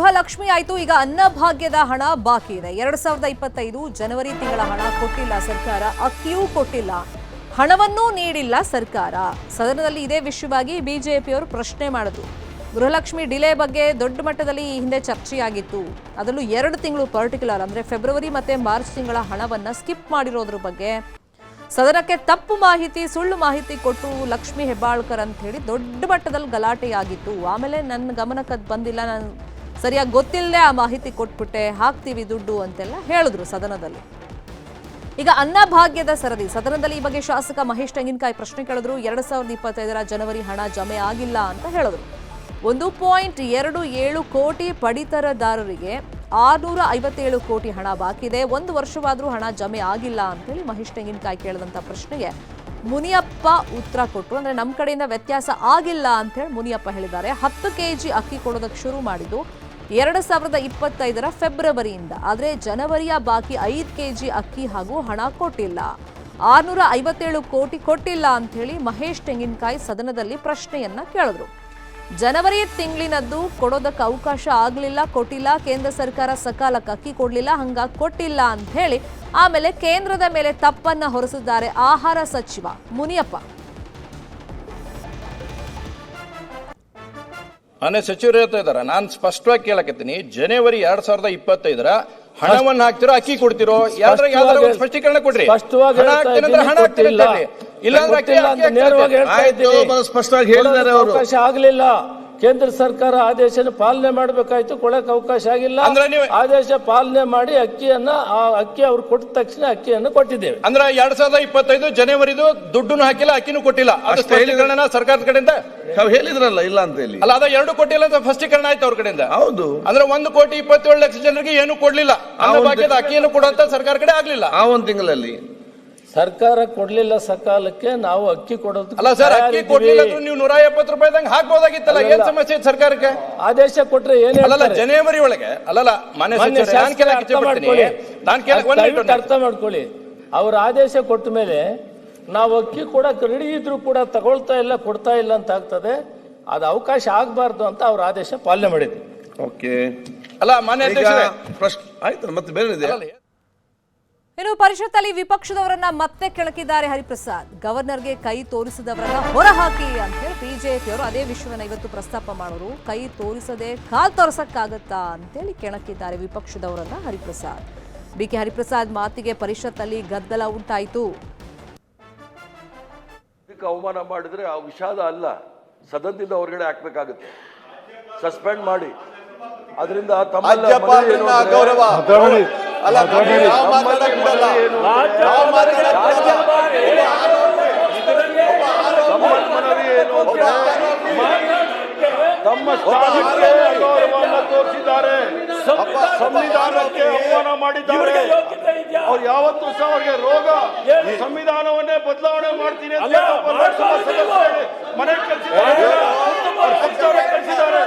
ಗೃಹಲಕ್ಷ್ಮಿ ಆಯಿತು. ಈಗ ಅನ್ನಭಾಗ್ಯದ ಹಣ ಬಾಕಿ ಇದೆ. 2025 ಜನವರಿ ತಿಂಗಳ ಹಣ ಕೊಟ್ಟಿಲ್ಲ ಸರ್ಕಾರ, ಅಕ್ಕಿಯೂ ಕೊಟ್ಟಿಲ್ಲ, ಹಣವನ್ನೂ ನೀಡಿಲ್ಲ ಸರ್ಕಾರ. ಸದನದಲ್ಲಿ ಇದೇ ವಿಷಯವಾಗಿ ಬಿಜೆಪಿಯವರು ಪ್ರಶ್ನೆ ಮಾಡಿದ್ರು. ಗೃಹಲಕ್ಷ್ಮಿ ಡಿಲೇ ಬಗ್ಗೆ ದೊಡ್ಡ ಮಟ್ಟದಲ್ಲಿ ಈ ಹಿಂದೆ ಚರ್ಚೆಯಾಗಿತ್ತು. ಅದರಲ್ಲೂ 2 ತಿಂಗಳು ಪರ್ಟಿಕ್ಯುಲರ್ ಅಂದರೆ ಫೆಬ್ರವರಿ ಮತ್ತು ಮಾರ್ಚ್ ತಿಂಗಳ ಹಣವನ್ನು ಸ್ಕಿಪ್ ಮಾಡಿರೋದ್ರ ಬಗ್ಗೆ ಸದನಕ್ಕೆ ತಪ್ಪು ಮಾಹಿತಿ, ಸುಳ್ಳು ಮಾಹಿತಿ ಕೊಟ್ಟು ಲಕ್ಷ್ಮಿ ಹೆಬ್ಬಾಳ್ಕರ್ ಅಂತ ಹೇಳಿ ದೊಡ್ಡ ಮಟ್ಟದಲ್ಲಿ ಗಲಾಟೆಯಾಗಿತ್ತು. ಆಮೇಲೆ ನನ್ನ ಗಮನಕ್ಕೆ ಅದು ಬಂದಿಲ್ಲ, ನಾನು ಸರಿಯಾಗಿ ಗೊತ್ತಿಲ್ಲದೆ ಆ ಮಾಹಿತಿ ಕೊಟ್ಬಿಟ್ಟೆ, ಹಾಕ್ತೀವಿ ದುಡ್ಡು ಅಂತೆಲ್ಲ ಹೇಳಿದ್ರು ಸದನದಲ್ಲಿ. ಈಗ ಅನ್ನಭಾಗ್ಯದ ಸರದಿ ಸದನದಲ್ಲಿ ಈ ಬಗ್ಗೆ ಶಾಸಕ ಮಹೇಶ್ ತೆಂಗಿನಕಾಯಿ ಪ್ರಶ್ನೆ ಕೇಳಿದ್ರು. 2025 ಜನವರಿ ಹಣ ಜಮೆ ಆಗಿಲ್ಲ ಅಂತ ಹೇಳಿದ್ರು. 1.27 ಕೋಟಿ ಪಡಿತರದಾರರಿಗೆ 657 ಕೋಟಿ ಹಣ ಬಾಕಿ ಇದೆ. 1 ವರ್ಷವಾದರೂ ಹಣ ಜಮೆ ಆಗಿಲ್ಲ ಅಂತೇಳಿ ಮಹೇಶ್ ತೆಂಗಿನಕಾಯಿ ಕೇಳಿದಂಥ ಪ್ರಶ್ನೆಗೆ ಮುನಿಯಪ್ಪ ಉತ್ತರ ಕೊಟ್ಟರು. ಅಂದರೆ ನಮ್ಮ ಕಡೆಯಿಂದ ವ್ಯತ್ಯಾಸ ಆಗಿಲ್ಲ ಅಂತೇಳಿ ಮುನಿಯಪ್ಪ ಹೇಳಿದ್ದಾರೆ. 10 ಕೆಜಿ ಅಕ್ಕಿ ಕೊಡೋದಕ್ಕೆ ಶುರು ಮಾಡಿದ್ದು 2025 ಫೆಬ್ರವರಿಯಿಂದ. ಆದರೆ ಜನವರಿಯ ಬಾಕಿ 5 ಕೆಜಿ ಅಕ್ಕಿ ಹಾಗೂ ಹಣ ಕೊಟ್ಟಿಲ್ಲ. 657 ಕೋಟಿ ಕೊಟ್ಟಿಲ್ಲ ಅಂಥೇಳಿ ಮಹೇಶ್ ತೆಂಗಿನಕಾಯಿ ಸದನದಲ್ಲಿ ಪ್ರಶ್ನೆಯನ್ನ ಕೇಳಿದ್ರು. ಜನವರಿ ತಿಂಗಳಿನದ್ದು ಕೊಡೋದಕ್ಕೆ ಅವಕಾಶ ಆಗಲಿಲ್ಲ, ಕೊಟ್ಟಿಲ್ಲ. ಕೇಂದ್ರ ಸರ್ಕಾರ ಸಕಾಲಕ್ಕೆ ಅಕ್ಕಿ ಕೊಡಲಿಲ್ಲ, ಹಂಗಾಗಿ ಕೊಟ್ಟಿಲ್ಲ ಅಂತ ಹೇಳಿ ಆಮೇಲೆ ಕೇಂದ್ರದ ಮೇಲೆ ತಪ್ಪನ್ನ ಹೊರಿಸಿದ್ದಾರೆ ಆಹಾರ ಸಚಿವ ಮುನಿಯಪ್ಪ. ಮನೆ ಸಚಿವರು ಹೇಳ್ತಾ ಇದಾರೆ, ನಾನು ಸ್ಪಷ್ಟವಾಗಿ ಕೇಳಕತ್ತೀನಿ, ಜನವರಿ 2025 ಹಣವನ್ನು ಹಾಕ್ತಿರೋ ಅಕ್ಕಿ ಕೊಡ್ತಿರೋ ಸ್ಪಷ್ಟೀಕರಣ ಕೊಡ್ರಿ. ಸ್ಪಷ್ಟವಾಗಿ ಹೇಳಿದ್ದಾರೆ ಅವರು. ಅವಕಾಶ ಆಗಲಿಲ್ಲ, ಕೇಂದ್ರ ಸರ್ಕಾರ ಆದೇಶ ಪಾಲನೆ ಮಾಡಬೇಕಾಯ್ತು, ಕೊಡಕ್ಕೆ ಅವಕಾಶ ಆಗಿಲ್ಲ. ಆದೇಶ ಪಾಲನೆ ಮಾಡಿ ಅಕ್ಕಿ ಅವ್ರು ಕೊಟ್ಟ ತಕ್ಷಣ ಅಕ್ಕಿಯನ್ನು ಕೊಟ್ಟಿದ್ದೇವೆ. ಅಂದ್ರೆ 2025 ಜನವರಿದು ದುಡ್ಡನ್ನು ಹಾಕಿಲ್ಲ, ಅಕ್ಕಿನೂ ಕೊಟ್ಟಿಲ್ಲ. ಅದು ಸ್ಪಷ್ಟೀಕರಣ ಸರ್ಕಾರದ ಕಡೆಯಿಂದ ಹೇಳಿದ್ರಲ್ಲ, ಇಲ್ಲ ಅಂತ ಹೇಳಿ ಅಲ್ಲ, ಅದ 2 ಕೊಟ್ಟಿಲ್ಲ ಅಂತ ಸ್ಪಷ್ಟೀಕರಣ ಆಯ್ತು ಅವ್ರ ಕಡೆಯಿಂದ. ಹೌದು, ಅಂದ್ರೆ 1,27,00,000 ಜನರಿಗೆ ಏನು ಕೊಡ್ಲಿಲ್ಲ, ಅನ್ನಭಾಗ್ಯದ ಅಕ್ಕಿಯನ್ನು ಕೊಡುವಂತ ಸರ್ಕಾರ ಕಡೆ ಆಗ್ಲಿಲ್ಲ. ಆ 1 ತಿಂಗಳಲ್ಲಿ ಸರ್ಕಾರ ಕೊಡ್ಲಿಲ್ಲ ಸಕಾಲಕ್ಕೆ, ನಾವು ಅಕ್ಕಿ ಕೊಡೋದು ಅಲ್ಲ ಸರ್, ಅಕ್ಕಿ ಕೊಡ್ಲಿಲ್ಲ ನೀವು 170 ರೂಪಾಯಿದಂಗೆ ಹಾಕ್ಬೋದಾಗಿತ್ತಲ್ಲ, ಏನ್ ಸಮಸ್ಯೆ ಸರ್ಕಾರಕ್ಕೆ? ಆದೇಶ ಕೊಟ್ರೆ ಅಲ್ಲ ಜನವರಿ ಒಳಗೆ ಅಲ್ಲಲ್ಲ ಮನೆ ಅರ್ಥ ಮಾಡ್ಕೊಳ್ಳಿ. ಅವ್ರ ಆದೇಶ ಕೊಟ್ಟ ಮೇಲೆ ನಾವು ಅಕ್ಕಿ ಕೊಡಕ್ಕೆ ರೆಡಿ ಇದ್ರು ಕೂಡ ತಗೊಳ್ತಾ ಇಲ್ಲ, ಕೊಡ್ತಾ ಇಲ್ಲ ಅಂತ ಆಗ್ತದೆ. ಅದು ಅವಕಾಶ ಆಗಬಾರ್ದು ಅಂತ ಅವ್ರ ಆದೇಶ ಪಾಲನೆ ಮಾಡಿದ್ವಿ. ಓಕೆ, ಅಲ್ಲ ಮಾನ್ಯ ಪ್ರಶ್ನೆ ಆಯ್ತು, ಮತ್ತೆ ಬೇರೆ ಇದೆ. ಇನ್ನು ಪರಿಷತ್ತಲ್ಲಿ ವಿಪಕ್ಷದವರನ್ನ ಮತ್ತೆ ಕೆಳಕಿದ್ದಾರೆ ಹರಿಪ್ರಸಾದ್. ಗವರ್ನರ್ಗೆ ಕೈ ತೋರಿಸಿದವರನ್ನ ಹೊರಹಾಕಿ ಅಂತ ಹೇಳಿ ಬಿಜೆಪಿಯವರು ಅದೇ ವಿಷಯವನ್ನ ಇವತ್ತು ಪ್ರಸ್ತಾಪ ಮಾಡೋರು. ಕೈ ತೋರಿಸದೆ ಕಾಲ್ ತೋರಿಸಕ್ಕಾಗತ್ತಾ ಅಂತೇಳಿ ಕೆಣಕಿದ್ದಾರೆ ವಿಪಕ್ಷದವರನ್ನ ಹರಿಪ್ರಸಾದ್. ಬಿಕೆ ಹರಿಪ್ರಸಾದ್ ಮಾತಿಗೆ ಪರಿಷತ್ತಲ್ಲಿ ಗದ್ದಲ ಉಂಟಾಯಿತು. ಅವಮಾನ ಮಾಡಿದ್ರೆ ಆ ವಿಷಾದ ಅಲ್ಲ, ಸದನದಿಂದ ಹೊರಗಡೆ ಹಾಕ್ಬೇಕಾಗುತ್ತೆ, ಸಸ್ಪೆಂಡ್ ಮಾಡಿ. ಅದರಿಂದ ತಮ್ಮ ಗೌರವ ತಮ್ಮ ಸ್ಥಾನಕ್ಕೆ ಅಗೌರವವನ್ನು ತೋರಿಸಿದ್ದಾರೆ, ಸಂವಿಧಾನಕ್ಕೆ ಅವಮಾನ ಮಾಡಿದ್ದಾರೆ. ಅವ್ರು ಯಾವತ್ತೂ ಸಹ ಅವ್ರಿಗೆ ರೋಗ ಸಂವಿಧಾನವನ್ನೇ ಬದಲಾವಣೆ ಮಾಡ್ತೀನಿ ಅಂತ ಮನೆ ಕಳಿಸಿದ್ದಾರೆ, ಕಳಿಸಿದ್ದಾರೆ.